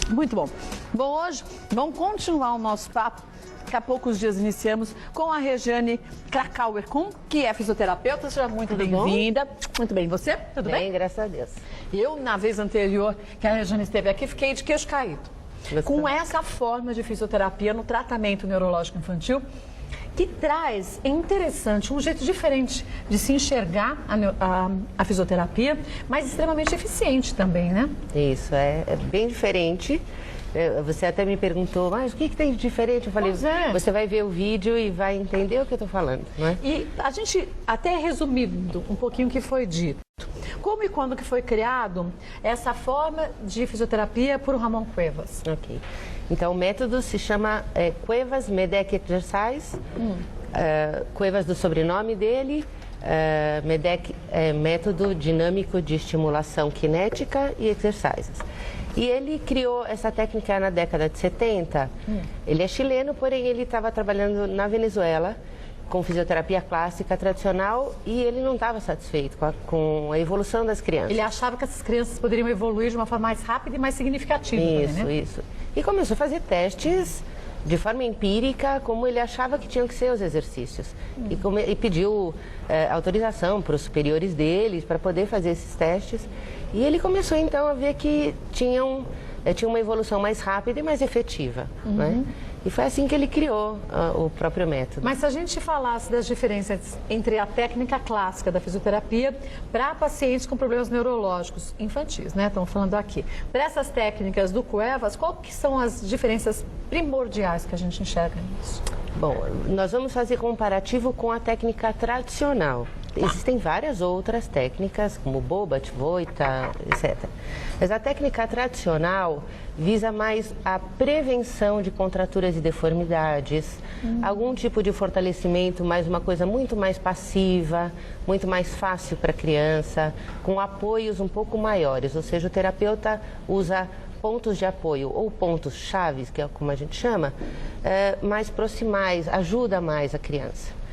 Muito bom. Bom, hoje vamos continuar o nosso papo. Daqui a poucos dias iniciamos com a Regiane Krakauer-Kuhn, que é fisioterapeuta. Seja muito bem-vinda. Muito bem, você? Tudo bem? Bem, graças a Deus. Eu, na vez anterior que a Regiane esteve aqui, fiquei de queixo caído. Com essa forma de fisioterapia no tratamento neurológico infantil, que traz, é interessante, um jeito diferente de se enxergar a fisioterapia, mas extremamente eficiente também, né? Isso, é bem diferente. Você até me perguntou, mas o que tem de diferente? Eu falei, você vai ver o vídeo e vai entender o que eu estou falando, não é? E a gente, até resumindo um pouquinho o que foi dito, como e quando que foi criado essa forma de fisioterapia por Ramon Cuevas? Ok. Então, o método se chama Cuevas Medeck Exercise. Cuevas do sobrenome dele. Medeck é método dinâmico de estimulação cinética e exercises. E ele criou essa técnica na década de 70. Ele é chileno, porém ele estava trabalhando na Venezuela com fisioterapia clássica tradicional e ele não estava satisfeito com a evolução das crianças. Ele achava que essas crianças poderiam evoluir de uma forma mais rápida e mais significativa. Isso, também, né? Isso. E começou a fazer testes de forma empírica, como ele achava que tinham que ser os exercícios. E pediu autorização para os superiores deles para poder fazer esses testes. E ele começou então a ver que tinha uma evolução mais rápida e mais efetiva. Né? E foi assim que ele criou o próprio método. Mas se a gente falasse das diferenças entre a técnica clássica da fisioterapia para pacientes com problemas neurológicos infantis, né? Estamos falando aqui. Para essas técnicas do Cuevas, qual que são as diferenças primordiais que a gente enxerga nisso? Bom, nós vamos fazer comparativo com a técnica tradicional. Existem várias outras técnicas, como Bobat, Voita, etc. Mas a técnica tradicional visa mais a prevenção de contraturas e deformidades, algum tipo de fortalecimento, mas uma coisa muito mais passiva, muito mais fácil para a criança, com apoios um pouco maiores, ou seja, o terapeuta usa pontos de apoio ou pontos chaves, que é como a gente chama, mais proximais, ajuda mais a criança.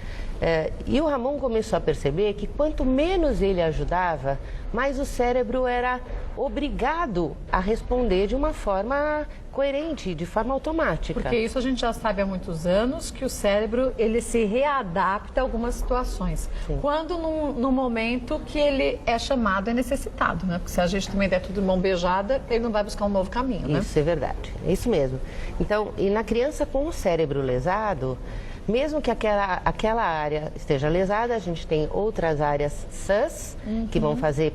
E o Ramon começou a perceber que quanto menos ele ajudava, mais o cérebro era obrigado a responder de uma forma coerente, de forma automática. Porque isso a gente já sabe há muitos anos, que o cérebro ele se readapta a algumas situações. Sim. Quando no momento que ele é chamado, é necessitado, né? Porque se a gente também der tudo de mão beijada, ele não vai buscar um novo caminho, né? Isso é verdade, é isso mesmo. Então, e na criança com o cérebro lesado, mesmo que aquela área esteja lesada, a gente tem outras áreas sãs que vão fazer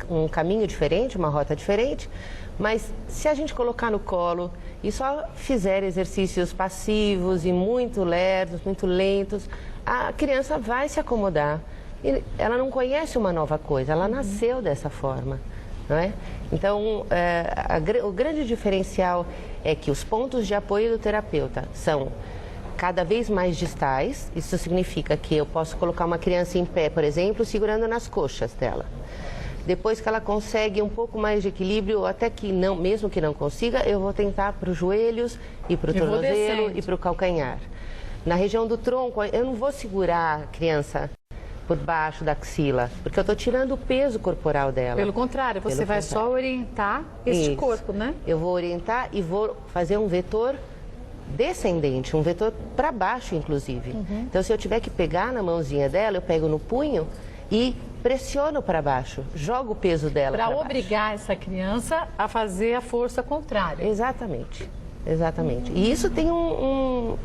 um caminho diferente, uma rota diferente. Mas se a gente colocar no colo e só fizer exercícios passivos e muito lerdos, muito lentos, a criança vai se acomodar. Ela não conhece uma nova coisa, ela nasceu dessa forma, não é? Então, o grande diferencial é que os pontos de apoio do terapeuta são cada vez mais distais. Isso significa que eu posso colocar uma criança em pé, por exemplo, segurando nas coxas dela. Depois que ela consegue um pouco mais de equilíbrio, até que não, mesmo que não consiga, eu vou tentar para os joelhos e para o tornozelo e para o calcanhar. Na região do tronco, eu não vou segurar a criança por baixo da axila, porque eu estou tirando o peso corporal dela. Pelo contrário, você vai só orientar este corpo, né? Eu vou orientar e vou fazer um vetor descendente, um vetor para baixo, inclusive. Então, se eu tiver que pegar na mãozinha dela, eu pego no punho e pressiono para baixo, jogo o peso dela para baixo. Para obrigar essa criança a fazer a força contrária. Exatamente, exatamente. E isso tem um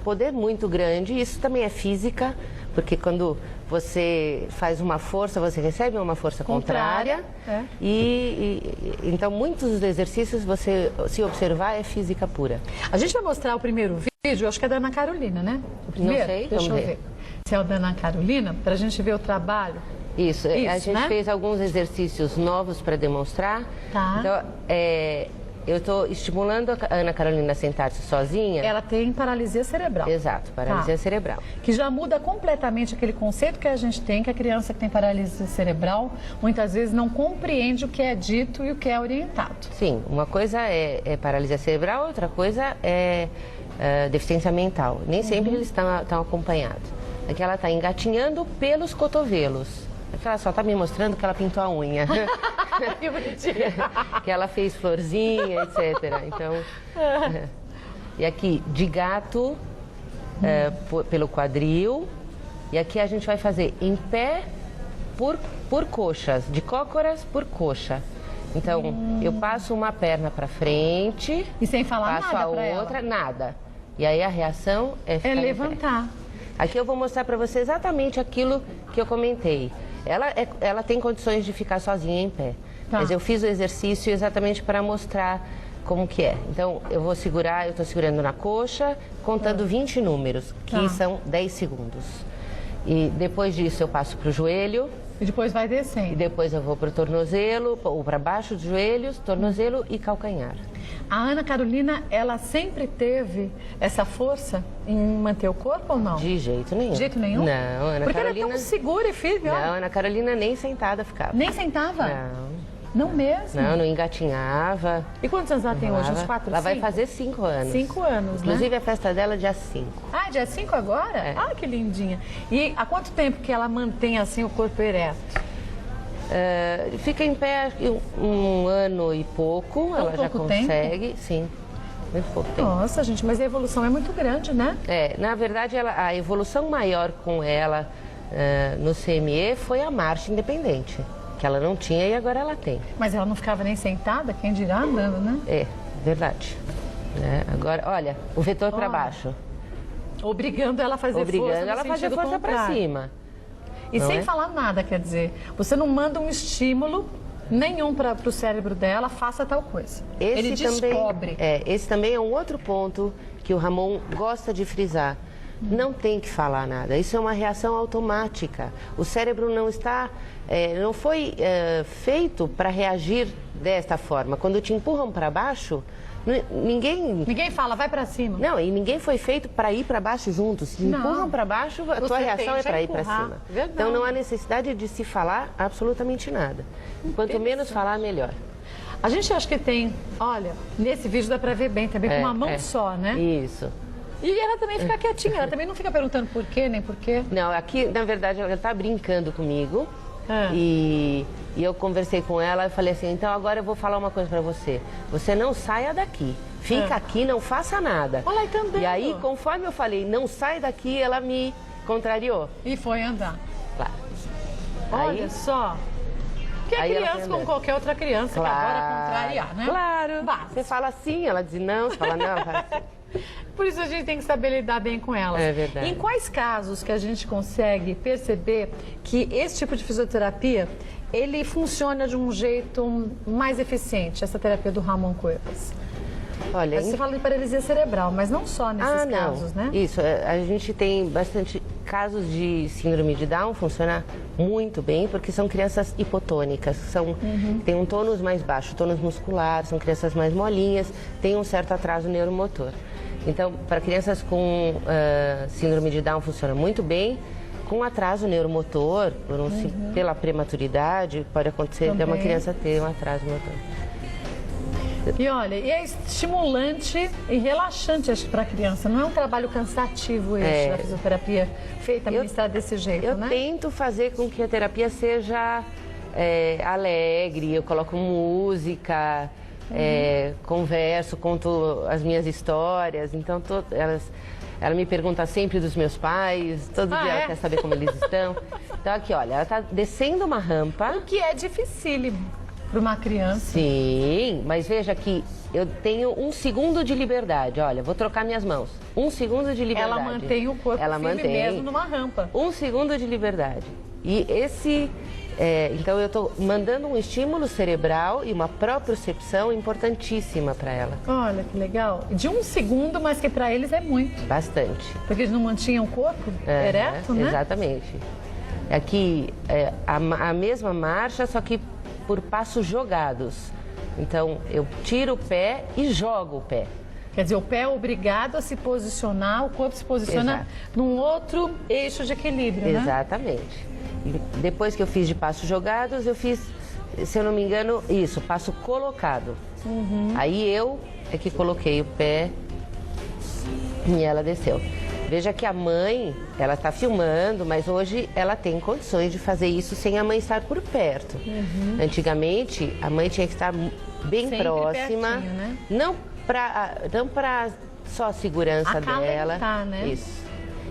poder muito grande. Isso também é física, porque quando você faz uma força, você recebe uma força contrária. Então, muitos dos exercícios, você se observar, é física pura. A gente vai mostrar o primeiro vídeo, acho que é da Ana Carolina, né? O primeiro? Não sei, deixa eu ver. Se é o da Ana Carolina, para a gente ver o trabalho. Isso, a gente fez alguns exercícios novos para demonstrar. Tá. Então, eu estou estimulando a Ana Carolina a sentar-se sozinha. Ela tem paralisia cerebral. Exato, paralisia cerebral. Que já muda completamente aquele conceito que a gente tem, que a criança que tem paralisia cerebral, muitas vezes não compreende o que é dito e o que é orientado. Sim, uma coisa é paralisia cerebral, outra coisa é deficiência mental. Nem sempre eles estão acompanhados. Aqui ela está engatinhando pelos cotovelos. Aqui ela só está me mostrando que ela pintou a unha. Que bonitinha. Que ela fez florzinha, etc. Então, e aqui, de gato, pelo quadril. E aqui a gente vai fazer em pé por coxas, de cócoras por coxa. Então, eu passo uma perna para frente. E sem falar passo nada a pra outra, ela. nada. E aí a reação é ficar É em pé. levantar. Aqui eu vou mostrar para você exatamente aquilo que eu comentei. Ela tem condições de ficar sozinha em pé. Tá. Mas eu fiz o exercício exatamente para mostrar como que é. Então, eu vou segurar, eu estou segurando na coxa, contando 20 números, que Tá. são 10 segundos. E depois disso eu passo para o joelho, E depois vai e descendo. depois eu vou para o tornozelo, ou para baixo dos joelhos, tornozelo e calcanhar. A Ana Carolina, ela sempre teve essa força em manter o corpo ou não? De jeito nenhum. De jeito nenhum? Não, Ana Porque Carolina... ela é tão segura e firme, Não, olha. Ana Carolina nem sentada ficava. Nem sentava? Não. Não mesmo? Não engatinhava. E quantos anos ela tem hoje? Uns Ela 4, Ela vai 5? fazer 5 anos. 5 anos, Inclusive né? a festa dela é dia 5. Ah, dia 5 agora? É. Ah, que lindinha. E há quanto tempo que ela mantém assim o corpo ereto? Fica em pé acho que um ano e pouco. Ela já pouco consegue. Sim, muito pouco tempo. Nossa, gente, mas a evolução é muito grande, né? Na verdade, a evolução maior com ela no CME foi a marcha independente, que ela não tinha e agora ela tem. Mas ela não ficava nem sentada, quem dirá andando, né? É, verdade. Agora, olha, o vetor para Olha, baixo. Obrigando ela a fazer força Obrigando no ela a fazer sentido força para contrário. cima. E Não sem é? falar nada, quer dizer, você não manda um estímulo nenhum para o cérebro dela, faça tal coisa. Ele descobre. Esse também é um outro ponto que o Ramon gosta de frisar. Não tem que falar nada. Isso é uma reação automática. O cérebro não foi feito para reagir desta forma. Quando te empurram para baixo, Ninguém fala, vai para cima. Não, e ninguém foi feito para ir para baixo juntos. Se Não. empurram para baixo, a tua Você reação tende é para a ir para empurrar. cima. Verdade. Então não há necessidade de se falar absolutamente nada. Quanto menos falar, melhor. A gente acha que tem, olha, nesse vídeo dá para ver bem, também com uma mão só, né? Isso. E ela também fica quietinha, ela também não fica perguntando por quê, nem por quê. Não, aqui, na verdade, ela está brincando comigo. E eu conversei com ela e falei assim, então agora eu vou falar uma coisa para você. Você não saia daqui. Fica aqui, não faça nada. Olha lá, tá andando. E aí, conforme eu falei, não sai daqui, ela me contrariou. E foi andar. Claro. Olha Aí- só. Que é Aí ela criança foi como andando. qualquer outra criança que adora contrariar, né? Claro. Basta. Você fala sim, ela diz não, você fala não. Fala assim. Por isso a gente tem que saber lidar bem com elas. É verdade. Em quais casos que a gente consegue perceber que esse tipo de fisioterapia, ele funciona de um jeito mais eficiente, essa terapia do Ramon Cuevas? Olha, Você fala de paralisia cerebral, mas não só nesses casos, né? Isso, a gente tem bastante casos de síndrome de Down, funciona muito bem, porque são crianças hipotônicas, têm um tônus mais baixo, tônus muscular, são crianças mais molinhas, têm um certo atraso neuromotor. Então, para crianças com síndrome de Down funciona muito bem. Com atraso neuromotor, pela prematuridade, pode acontecer de uma Também. criança ter um atraso motor. E olha, e é estimulante e relaxante, acho que, para a criança. Não é um trabalho cansativo esse da fisioterapia feita, ministrada desse jeito, Eu né? tento fazer com que a terapia seja alegre, eu coloco música, converso, conto as minhas histórias. Então, ela me pergunta sempre dos meus pais, todo dia ela quer saber como eles estão. Então, aqui, olha, ela está descendo uma rampa. O que é dificílimo para uma criança. Sim, mas veja que eu tenho 1 segundo de liberdade. Olha, vou trocar minhas mãos. 1 segundo de liberdade. Ela mantém o corpo firme mesmo numa rampa. 1 segundo de liberdade. E então eu estou mandando um estímulo cerebral e uma propriocepção importantíssima para ela. Olha que legal. De 1 segundo, mas que para eles é muito. Bastante. Porque eles não mantinham o corpo ereto, né? Exatamente. Aqui a mesma marcha, só que por passos jogados. Então eu tiro o pé e jogo o pé. Quer dizer, o pé é obrigado a se posicionar, o corpo se posiciona Exato. num outro eixo de equilíbrio, né? Exatamente. E depois que eu fiz de passos jogados, eu fiz, se eu não me engano, isso, passo colocado. Aí eu é que coloquei o pé e ela desceu. Veja que a mãe, ela está filmando, mas hoje ela tem condições de fazer isso sem a mãe estar por perto. Antigamente, a mãe tinha que estar bem Sempre próxima, pertinho, né? não para só a segurança dela. Né? Isso.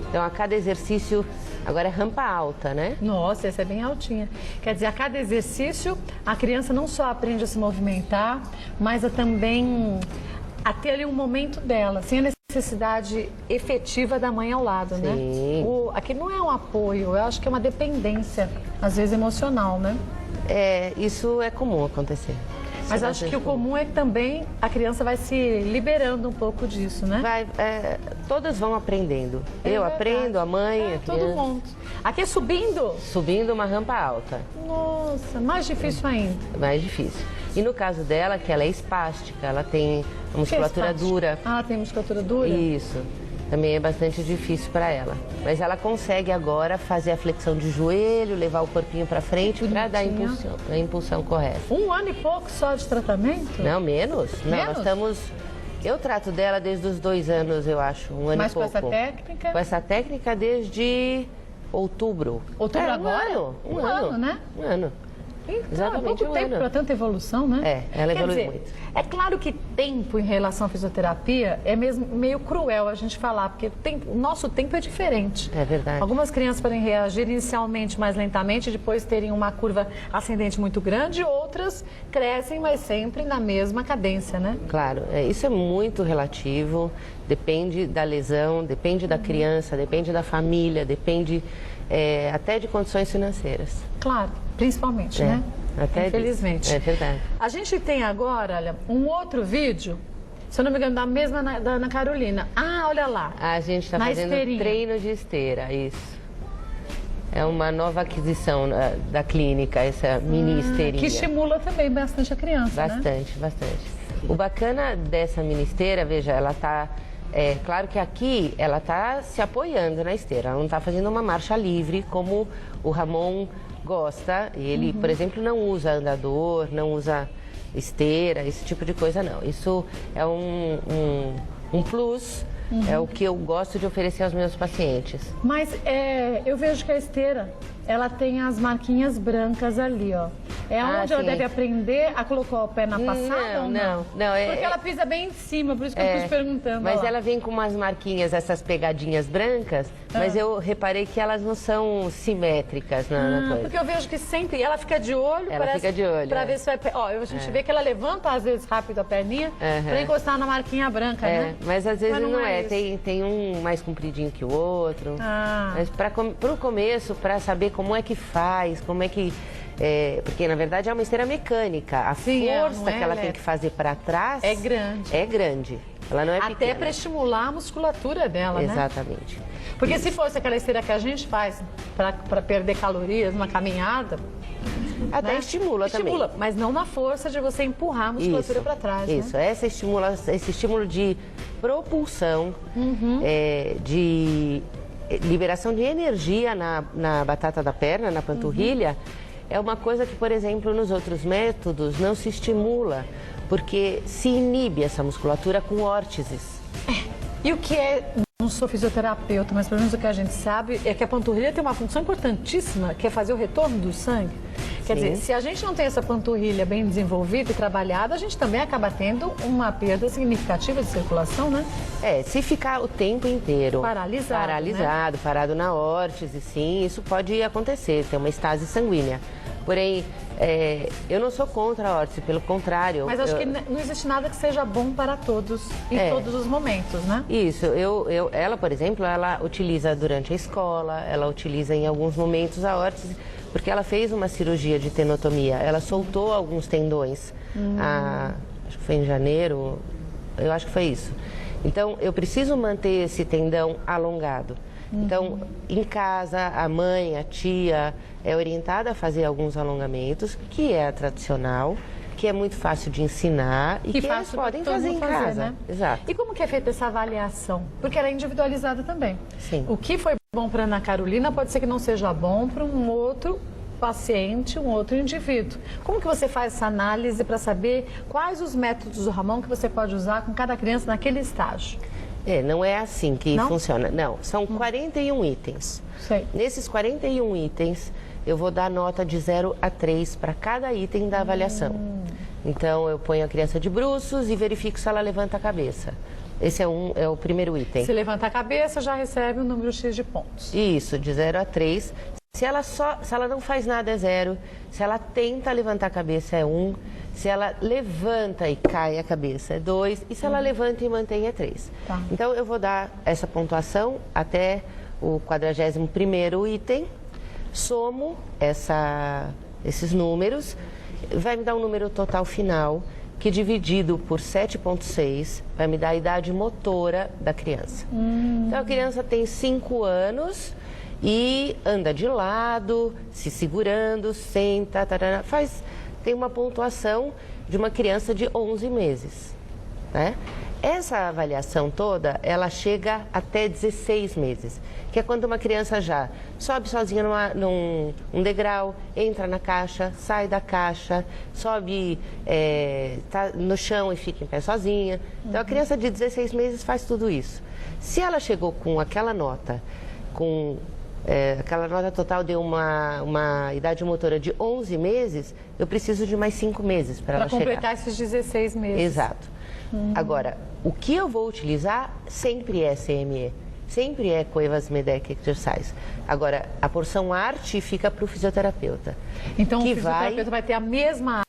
Então, a cada exercício, agora é rampa alta, né? Nossa, essa é bem altinha. Quer dizer, a cada exercício, a criança não só aprende a se movimentar, mas também a ter ali um momento dela, sem a necessidade efetiva da mãe ao lado, né? Aqui não é um apoio, eu acho que é uma dependência, às vezes emocional, né? Isso é comum acontecer. Mas acho que o comum é que também a criança vai se liberando um pouco disso, né? Todas vão aprendendo. Eu aprendo, a mãe, a todo criança. mundo. Aqui é subindo? Subindo uma rampa alta. Nossa, mais difícil ainda. Mais difícil. E no caso dela, que ela é espástica, ela tem a musculatura dura. Ah, tem musculatura dura? Isso. Também é bastante difícil para ela. Mas ela consegue agora fazer a flexão de joelho, levar o corpinho para frente para dar a impulsão correta. 1 ano e pouco só de tratamento? Não, menos. Não, nós estamos... Eu trato dela desde os 2 anos, eu acho, 1 ano e pouco. Mas com essa técnica? Com essa técnica desde outubro. Outubro agora? Um ano, né? Um ano. Então, Exatamente pouco tempo para tanta evolução, né? Ela evolui muito. É claro que tempo em relação à fisioterapia é mesmo meio cruel a gente falar, porque o nosso tempo é diferente. É verdade. Algumas crianças podem reagir inicialmente mais lentamente, depois terem uma curva ascendente muito grande, outras crescem, mas sempre na mesma cadência, né? Claro, isso é muito relativo, depende da lesão, depende da criança, depende da família, depende até de condições financeiras. Claro, principalmente, né? Até infelizmente. É verdade. A gente tem agora, olha, um outro vídeo, se eu não me engano, da mesma da Ana Carolina. Ah, olha lá. A gente está fazendo treino de esteira, isso. É uma nova aquisição da clínica, essa mini esteirinha. Que estimula também bastante a criança, bastante, né? Bastante. O bacana dessa mini esteira, veja, ela está... claro que aqui ela está se apoiando na esteira, ela não está fazendo uma marcha livre como o Ramon gosta. Ele, por exemplo, não usa andador, não usa esteira, esse tipo de coisa não. Isso é um plus, é o que eu gosto de oferecer aos meus pacientes. Mas eu vejo que a esteira, ela tem as marquinhas brancas ali, ó. É onde ela deve aprender a colocar o pé na passada ou não? Não. Porque ela pisa bem em cima, por isso que eu estou te perguntando. Mas ela vem com umas marquinhas, essas pegadinhas brancas, mas eu reparei que elas não são simétricas na coisa. Porque eu vejo que sempre ela fica de olho. Ela fica de olho. Pra ver se vai... Ó, a gente vê que ela levanta às vezes rápido a perninha pra encostar na marquinha branca, né? Mas às vezes não é. Tem um mais compridinho que o outro. Mas pro começo, para saber como é que faz, como é que... porque na verdade é uma esteira mecânica. A força que ela tem que fazer para trás é grande. É grande. Ela não é pequena. Até para estimular a musculatura dela, né? Exatamente. Porque se fosse aquela esteira que a gente faz para perder calorias, uma caminhada... Até estimula também. Estimula, mas não na força de você empurrar a musculatura para trás. Isso, né? Esse estímulo de propulsão, de liberação de energia na batata da perna, na panturrilha, é uma coisa que, por exemplo, nos outros métodos não se estimula, porque se inibe essa musculatura com órteses. E o que é... Não sou fisioterapeuta, mas pelo menos o que a gente sabe é que a panturrilha tem uma função importantíssima, que é fazer o retorno do sangue. Quer dizer, se a gente não tem essa panturrilha bem desenvolvida e trabalhada, a gente também acaba tendo uma perda significativa de circulação, né? Se ficar o tempo inteiro paralisado, parado na órtese, sim, isso pode acontecer, ter uma estase sanguínea. Porém, eu não sou contra a órtese, pelo contrário. Mas acho que não existe nada que seja bom para todos, em todos os momentos, né? Isso. Ela, por exemplo, ela utiliza durante a escola, ela utiliza em alguns momentos a órtese, porque ela fez uma cirurgia de tenotomia. Ela soltou alguns tendões, acho que foi em janeiro, eu acho que foi isso. Então, eu preciso manter esse tendão alongado. Então, em casa, a mãe, a tia é orientada a fazer alguns alongamentos, que é a tradicional, que é muito fácil de ensinar e que eles podem fazer em casa. Né? Exato. E como que é feita essa avaliação? Porque ela é individualizada também. Sim. O que foi bom para Ana Carolina pode ser que não seja bom para um outro paciente, um outro indivíduo. Como que você faz essa análise para saber quais os métodos do Ramon que você pode usar com cada criança naquele estágio? Não é assim que Não? funciona. Não, são 41 itens. Sei. Nesses 41 itens, eu vou dar nota de 0 a 3 para cada item da avaliação. Então, eu ponho a criança de bruços e verifico se ela levanta a cabeça. Esse é o primeiro item. Se levantar a cabeça, já recebe um número X de pontos. Isso, de 0 a 3. Se ela não faz nada, é 0. Se ela tenta levantar a cabeça, é 1. Se ela levanta e cai a cabeça, é 2. E se ela levanta e mantém, é 3. Tá. Então, eu vou dar essa pontuação até o 41º item. Somo esses números. Vai me dar um número total final, que dividido por 7,6 vai me dar a idade motora da criança. Então, a criança tem 5 anos e anda de lado, se segurando, senta, tem uma pontuação de uma criança de 11 meses. Né? Essa avaliação toda, ela chega até 16 meses, que é quando uma criança já sobe sozinha num degrau, entra na caixa, sai da caixa, sobe tá no chão e fica em pé sozinha. Então, a criança de 16 meses faz tudo isso. Se ela chegou com aquela nota, aquela nota total deu uma idade motora de 11 meses, eu preciso de mais 5 meses para ela chegar. Para completar esses 16 meses. Exato. Agora, o que eu vou utilizar sempre é CME, sempre é Cuevas-Medeck Exercise. Agora, a porção arte fica para o fisioterapeuta. Então, o fisioterapeuta vai ter a mesma,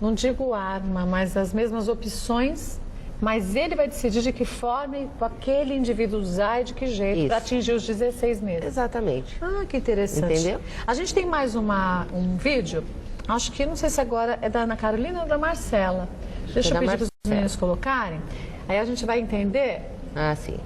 não digo arma, mas as mesmas opções, mas ele vai decidir de que forma aquele indivíduo usar e de que jeito para atingir os 16 meses. Exatamente. Ah, que interessante. Entendeu? A gente tem mais um vídeo, acho que, não sei se agora é da Ana Carolina ou da Marcela. Deixa eu pedir para os meninos colocarem, aí a gente vai entender. Ah, sim.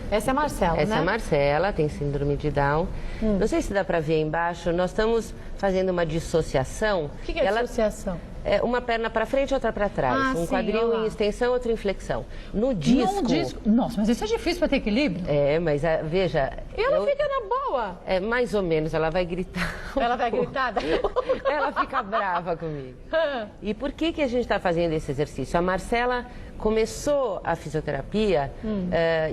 Essa é a Marcela, Essa né? é a Marcela, tem síndrome de Down. Não sei se dá para ver aí embaixo, nós estamos fazendo uma dissociação. O que é dissociação? É uma perna para frente e outra para trás. Um quadril em extensão, outro em flexão. No disco... Nossa, mas isso é difícil para ter equilíbrio. Mas veja... Ela fica na boa. Mais ou menos, ela vai gritar. Ela vai gritar? Ela fica brava comigo. E por que a gente está fazendo esse exercício? A Marcela começou a fisioterapia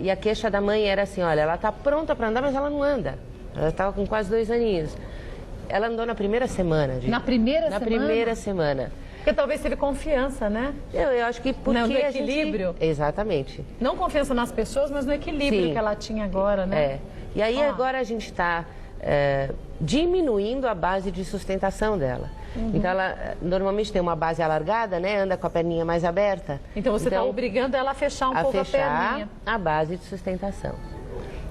e a queixa da mãe era assim, olha, ela está pronta para andar, mas ela não anda. Ela estava com quase 2 aninhos. Ela andou na primeira semana. Na primeira semana? Na primeira semana. Porque talvez teve confiança, né? Eu acho que porque no equilíbrio. Exatamente. Não confiança nas pessoas, mas no equilíbrio que ela tinha agora, né? E aí agora a gente está diminuindo a base de sustentação dela. Então ela normalmente tem uma base alargada, né? Anda com a perninha mais aberta. Então você está obrigando ela a fechar um pouco a perninha. A base de sustentação.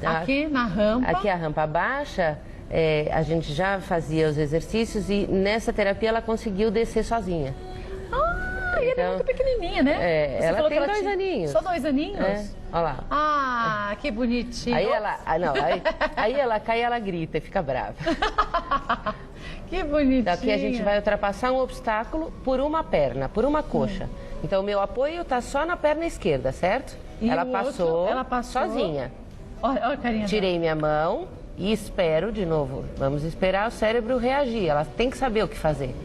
Aqui na rampa. Aqui a rampa baixa. A gente já fazia os exercícios e nessa terapia ela conseguiu descer sozinha. E ela é muito pequenininha, né? Você ela tem que 2 aninhos. Só 2 aninhos? Olha lá. Ah, que bonitinho. Aí ela cai e ela grita e fica brava. Que bonitinho. Daqui a gente vai ultrapassar um obstáculo por uma perna, por uma coxa. Então o meu apoio está só na perna esquerda, certo? E ela passou sozinha. Olha a carinha. Tirei minha mão e espero de novo. Vamos esperar o cérebro reagir. Ela tem que saber o que fazer.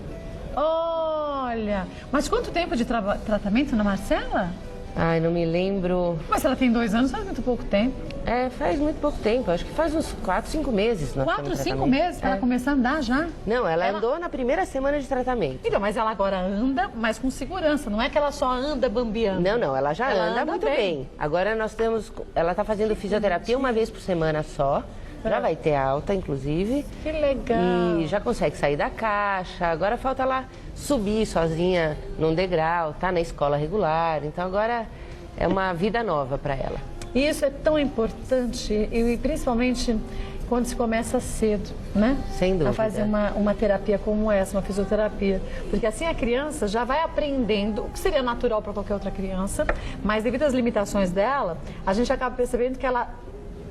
Olha, mas quanto tempo de tratamento na Marcela? Ai, não me lembro. Mas ela tem 2 anos, faz muito pouco tempo. Faz muito pouco tempo. Acho que faz uns 4, 5 meses. 4, 5 meses para ela começar a andar já? Não, ela andou na primeira semana de tratamento. Então, mas ela agora anda, mas com segurança. Não é que ela só anda bambeando. Não, ela já anda muito bem. Agora ela está fazendo fisioterapia uma vez por semana só. Já vai ter alta, inclusive. Que legal. E já consegue sair da caixa. Agora falta ela subir sozinha num degrau, tá na escola regular. Então agora é uma vida nova para ela. E isso é tão importante, e principalmente quando se começa cedo, né? Sem dúvida. A fazer uma terapia como essa, uma fisioterapia. Porque assim a criança já vai aprendendo, o que seria natural para qualquer outra criança, mas devido às limitações dela, a gente acaba percebendo que ela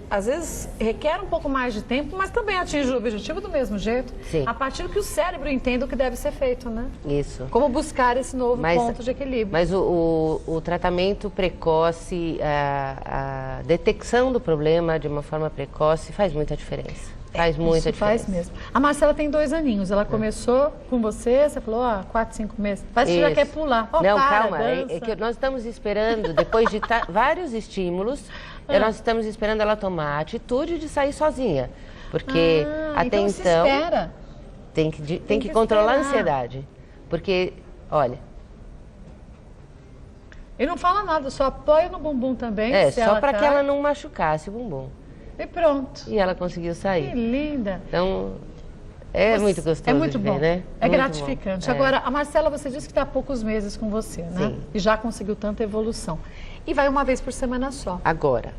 às vezes requer um pouco mais de tempo, mas também atinge o objetivo do mesmo jeito. Sim. A partir que o cérebro entenda o que deve ser feito, né? Isso. Como buscar esse novo ponto de equilíbrio. Mas o tratamento precoce, a detecção do problema de uma forma precoce faz muita diferença. Faz muita diferença. Faz mesmo. A Marcela tem 2 aninhos. Ela começou com você falou, 4, 5 meses. Parece que já quer pular. Não, para, calma. É que nós estamos esperando, depois de vários estímulos, nós estamos esperando ela tomar a atitude de sair sozinha. Porque até então espera. tem que controlar a ansiedade. Porque, olha... E não fala nada, só apoia no bumbum também. Só para que ela não machucasse o bumbum. E pronto. E ela conseguiu sair. Que linda. Então, muito gostoso. É muito de ver, bom, né? É muito gratificante. Bom. Agora, a Marcela, você disse que está há poucos meses com você, né? Sim. E já conseguiu tanta evolução. E vai uma vez por semana só. Agora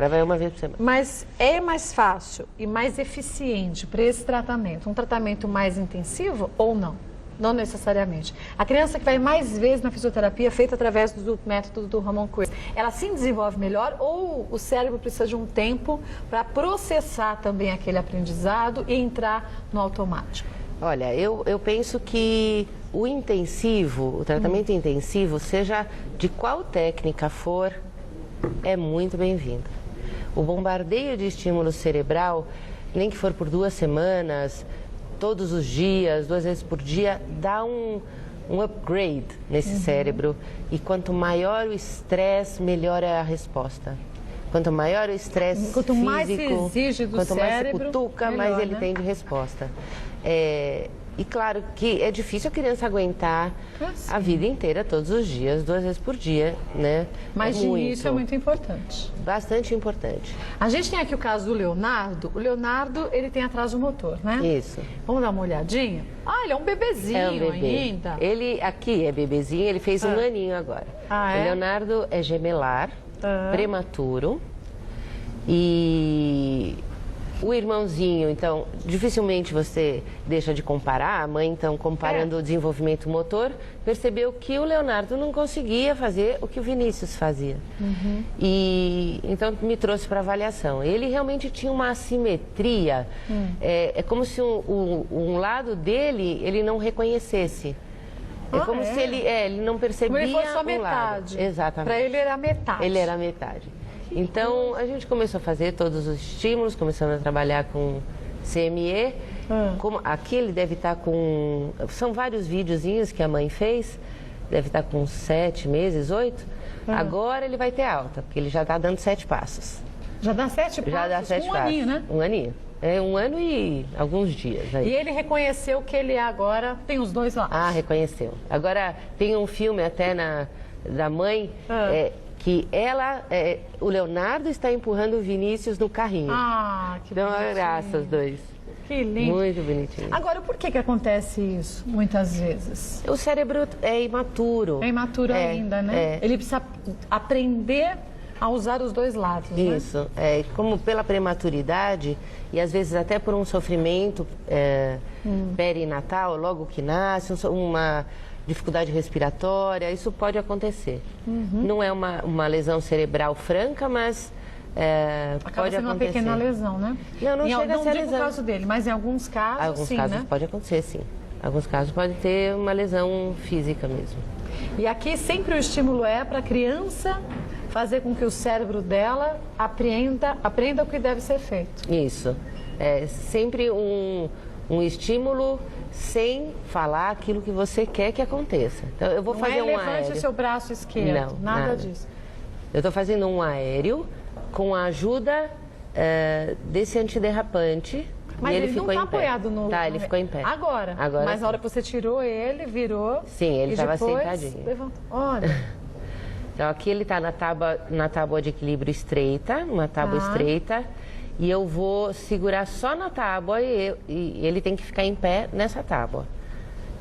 vai uma vez por semana. Mas é mais fácil e mais eficiente para esse tratamento? Um tratamento mais intensivo ou não? Não necessariamente. A criança que vai mais vezes na fisioterapia, feita através do método do Ramon Coelho, ela se desenvolve melhor ou o cérebro precisa de um tempo para processar também aquele aprendizado e entrar no automático? Olha, eu penso que o tratamento intensivo, seja de qual técnica for, é muito bem-vindo. O bombardeio de estímulo cerebral, nem que for por 2 semanas... todos os dias, 2 vezes por dia, dá um upgrade nesse cérebro. E quanto maior o estresse, melhor é a resposta. Quanto maior o estresse físico, quanto mais se exige do quanto mais se cérebro, cutuca, melhor, mais ele tem de resposta. E claro que é difícil a criança aguentar a vida inteira, todos os dias, 2 vezes por dia, né? Mas de início é muito importante. Bastante importante. A gente tem aqui o caso do Leonardo. O Leonardo, ele tem atraso motor, né? Isso. Vamos dar uma olhadinha? Ele é um bebezinho ainda. Ele aqui é bebezinho, ele fez 1 aninho agora. O Leonardo é gemelar, prematuro. E... o irmãozinho, então, dificilmente você deixa de comparar. A mãe, então, comparando o desenvolvimento motor, percebeu que o Leonardo não conseguia fazer o que o Vinícius fazia. E então me trouxe para avaliação. Ele realmente tinha uma assimetria. É como se um lado dele ele não reconhecesse. É como se ele não percebia como ele fosse só metade. Lado. Exatamente. Para ele era metade. Ele era metade. Então, a gente começou a fazer todos os estímulos, começamos a trabalhar com CME. Aqui ele deve estar com... São vários videozinhos que a mãe fez. Deve estar com 7 meses, 8. Agora ele vai ter alta, porque ele já está dando 7 passos. Já dá 7 passos? Já dá 7 passos. Aninho, né? 1 aninho. É 1 ano e alguns dias. Aí. E ele reconheceu que ele agora tem os 2 lá. Reconheceu. Agora, tem um filme até da mãe... que o Leonardo está empurrando o Vinícius no carrinho. Que Dão uma graça os 2. Que lindo. Muito bonitinho. Agora, por que acontece isso, muitas vezes? O cérebro é imaturo. É imaturo ainda, né? Ele precisa aprender a usar os 2 lados, né? Isso. Como pela prematuridade, e às vezes até por um sofrimento perinatal, logo que nasce, uma... dificuldade respiratória, isso pode acontecer. Não é uma lesão cerebral franca, mas acaba pode sendo acontecer. Uma pequena lesão, né? Não chega a ser lesão. Não digo o caso dele, mas em alguns casos, alguns casos né? pode acontecer, sim. Alguns casos pode ter uma lesão física mesmo. E aqui sempre o estímulo é para a criança fazer com que o cérebro dela aprenda o que deve ser feito. Isso. É sempre um estímulo sem falar aquilo que você quer que aconteça. Então, eu vou fazer um aéreo. Não levante o seu braço esquerdo, não, nada disso. Eu estou fazendo um aéreo com a ajuda desse antiderrapante. Mas e ele não ficou está em pé. apoiado no... Tá, ele ficou em pé. Agora. Mas na hora que você tirou ele, virou... Sim, ele estava sentadinho. Levantou. Olha... Então, aqui ele está na tábua de equilíbrio estreita, uma tábua estreita. E eu vou segurar só na tábua e ele tem que ficar em pé nessa tábua.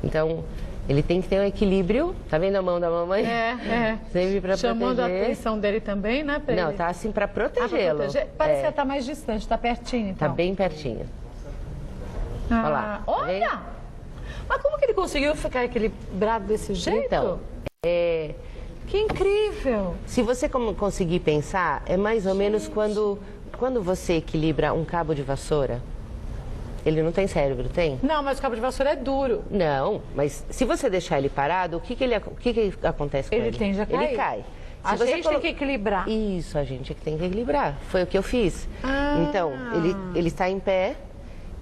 Então, ele tem que ter um equilíbrio. Tá vendo a mão da mamãe? Sempre para proteger. Chamando a atenção dele também, né? Não, ele... tá assim para protegê-lo. Parece que está mais distante, está pertinho, então. Tá bem pertinho. Olha lá. Olha! Mas como que ele conseguiu ficar equilibrado desse jeito? Então, que incrível! Se você conseguir pensar, é mais ou menos quando quando você equilibra um cabo de vassoura, ele não tem cérebro, tem? Não, mas o cabo de vassoura é duro. Não, mas se você deixar ele parado, o que acontece com ele? Ele tende a cair. Ele cai. A gente tem que equilibrar. Isso, a gente é que tem que equilibrar. Foi o que eu fiz. Então, ele está em pé.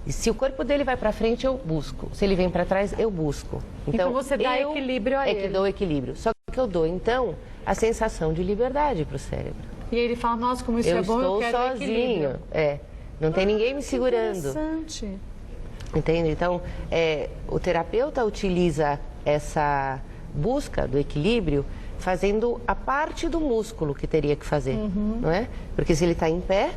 E se o corpo dele vai para frente, eu busco. Se ele vem para trás, eu busco. Então você dá equilíbrio a ele. É que dou equilíbrio. Só que eu dou, então, a sensação de liberdade para o cérebro. E ele fala, nossa, como isso é bom, eu quero estou sozinho. equilíbrio. Não tem ninguém me segurando. Interessante. Entende? Então, o terapeuta utiliza essa busca do equilíbrio fazendo a parte do músculo que teria que fazer, não é? Porque se ele está em pé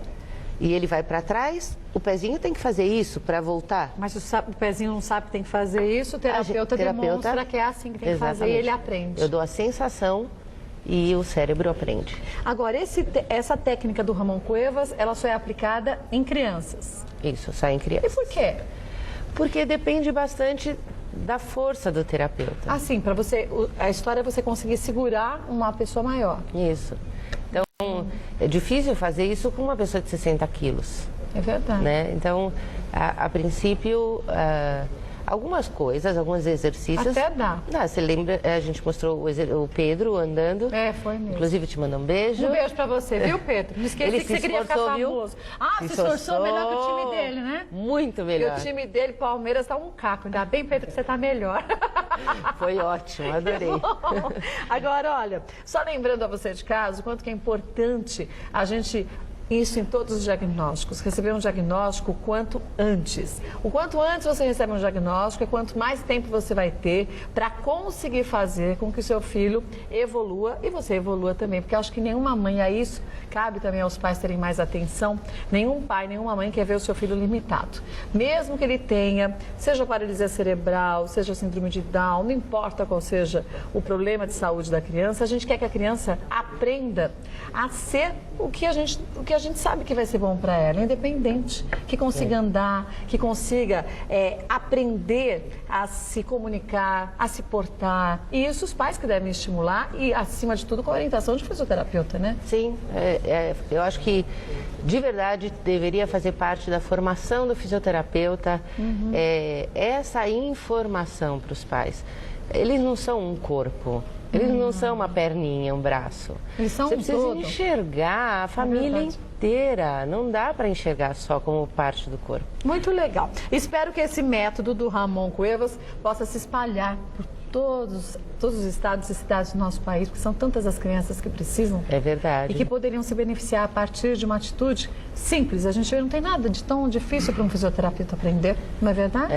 e ele vai para trás, o pezinho tem que fazer isso para voltar. Mas o pezinho não sabe que tem que fazer isso, o terapeuta demonstra que é assim que tem que fazer e ele aprende. Eu dou a sensação e o cérebro aprende. Agora, essa técnica do Ramon Cuevas, ela só é aplicada em crianças. Isso, só em crianças. E por quê? Porque depende bastante da força do terapeuta. Assim, para você, a história é você conseguir segurar uma pessoa maior. Isso. Então, é difícil fazer isso com uma pessoa de 60 quilos. É verdade. Né? Então, a princípio, algumas coisas, alguns exercícios... Até dá. Você lembra, a gente mostrou o Pedro andando. Foi mesmo. Inclusive, te mandou um beijo. Um beijo pra você, viu, Pedro? Não esqueci que você queria ficar famoso. Se esforçou melhor que o time dele, né? Muito melhor. E o time dele, Palmeiras, tá um caco. Ainda bem, Pedro, que você tá melhor. Foi ótimo, adorei. Agora, olha, só lembrando a você de casa o quanto que é importante a gente... Isso em todos os diagnósticos, receber um diagnóstico o quanto antes. O quanto antes você recebe um diagnóstico, quanto mais tempo você vai ter para conseguir fazer com que o seu filho evolua e você evolua também. Porque eu acho que nenhuma mãe, isso cabe também aos pais terem mais atenção, nenhum pai, nenhuma mãe quer ver o seu filho limitado. Mesmo que ele tenha, seja paralisia cerebral, seja síndrome de Down, não importa qual seja o problema de saúde da criança, a gente quer que a criança aprenda a ser o que a gente sabe que vai ser bom para ela, independente, que consiga andar, que consiga aprender a se comunicar, a se portar. E isso os pais que devem estimular e, acima de tudo, com a orientação de fisioterapeuta, né? Sim, eu acho que, de verdade, deveria fazer parte da formação do fisioterapeuta essa informação para os pais. Eles não são um corpo. Eles não são uma perninha, um braço. Eles são Você precisa enxergar a família inteira. Não dá para enxergar só como parte do corpo. Muito legal. Espero que esse método do Ramon Cuevas possa se espalhar por todos os estados e cidades do nosso país, porque são tantas as crianças que precisam. É verdade. E que poderiam se beneficiar a partir de uma atitude simples. A gente não tem nada de tão difícil para um fisioterapeuta aprender, não é verdade?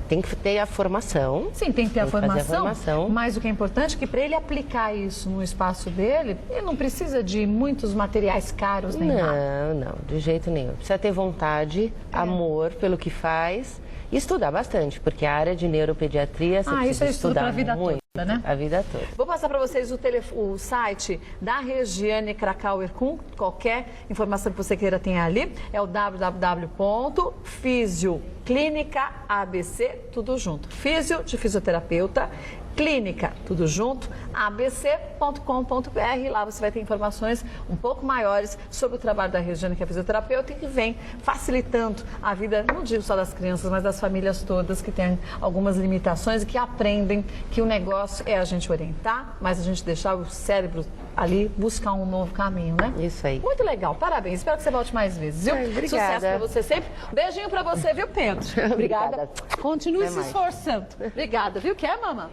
Tem que ter a formação. Sim, tem que ter a formação, formação. Mas o que é importante é que para ele aplicar isso no espaço dele, ele não precisa de muitos materiais caros nem nada. Não, de jeito nenhum. Precisa ter vontade, amor pelo que faz. E estudar bastante, porque a área de neuropediatria você precisa estudar muito, né? A vida toda. Vou passar para vocês o site da Regiane Krakauer Kuhn. Qualquer informação que você queira tem ali. É o www.fisioclinicaabc, tudo junto. Físio de fisioterapeuta, clínica, tudo junto, abc.com.br. Lá você vai ter informações um pouco maiores sobre o trabalho da Regiane, que é fisioterapeuta, e que vem facilitando a vida, não digo só das crianças, mas das famílias todas que têm algumas limitações e que aprendem que o negócio é a gente orientar, mas a gente deixar o cérebro ali buscar um novo caminho, né? Isso aí. Muito legal, parabéns. Espero que você volte mais vezes, viu? Obrigada. Sucesso pra você sempre. Beijinho pra você, viu, Pedro? Obrigada. Continue se esforçando. Obrigada, viu? Quer, mama?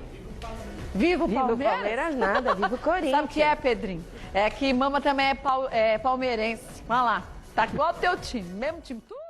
Viva o Palmeiras? Viva o Palmeiras nada, viva o Corinthians. Sabe o que é, Pedrinho? É que mama também é palmeirense. Olha lá, tá igual o teu time, mesmo time, tudo.